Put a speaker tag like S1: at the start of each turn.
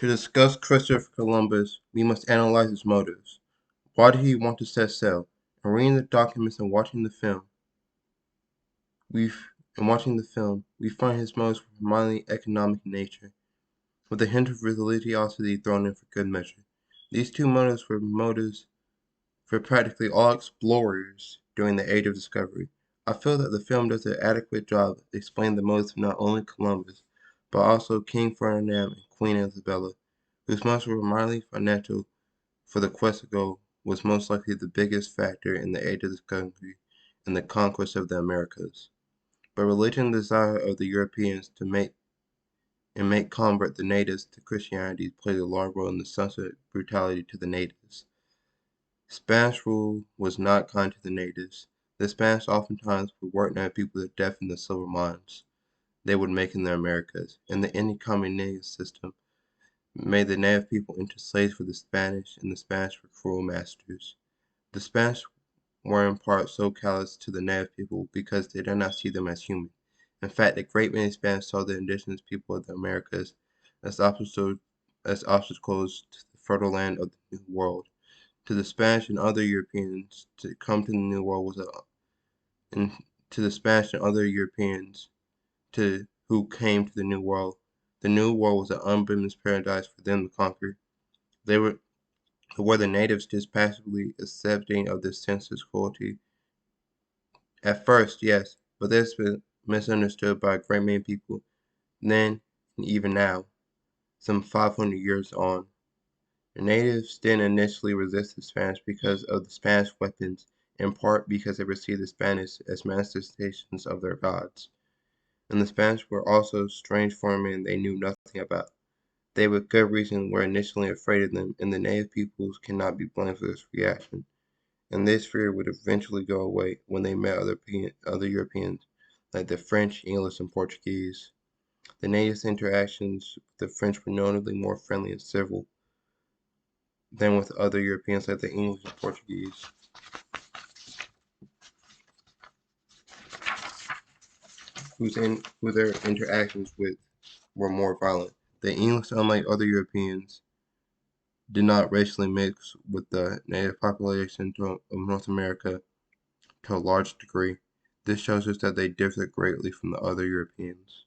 S1: To discuss Christopher Columbus, we must analyze his motives. Why did he want to set sail? In reading the documents and we watching the film, we find his motives were primarily economic in nature, with a hint of religiosity thrown in for good measure. These two motives were motives for practically all explorers during the Age of Discovery. I feel that the film does an adequate job of explaining the motives of not only Columbus, but also King Ferdinand and Queen Isabella, whose motives were primarily financial, for the quest to go was most likely the biggest factor in the Age of Discovery and the conquest of the Americas. But religion and the desire of the Europeans to make convert the natives to Christianity played a large role in the subsequent brutality to the natives. Spanish rule was not kind to the natives. The Spanish oftentimes would work native people to death in the silver mines they would make in the Americas, and the Indian communist system made the native people into slaves for the Spanish, and the Spanish were cruel masters. The Spanish were in part so callous to the native people because they did not see them as human. In fact, a great many Spanish saw the indigenous people of the Americas as obstacles to the fertile land of the New World. To the Spanish and other Europeans, to come to the New World was and to the Spanish and other Europeans who came to the New World was an unblemished paradise for them to conquer. They were the natives just passively accepting of this senseless cruelty. At first, yes, but this has been misunderstood by a great many people then and even now, some 500 years on. The natives didn't initially resist the Spanish because of the Spanish weapons, in part because they received the Spanish as manifestations of their gods. And the Spanish were also strange foremen they knew nothing about. They with good reason were initially afraid of them, and the native peoples cannot be blamed for this reaction. And this fear would eventually go away when they met other Europeans, like the French, English, and Portuguese. The natives' interactions with the French were notably more friendly and civil than with other Europeans like the English and Portuguese, who their interactions with were more violent. The English, unlike other Europeans, did not racially mix with the native population of North America to a large degree. This shows us that they differed greatly from the other Europeans.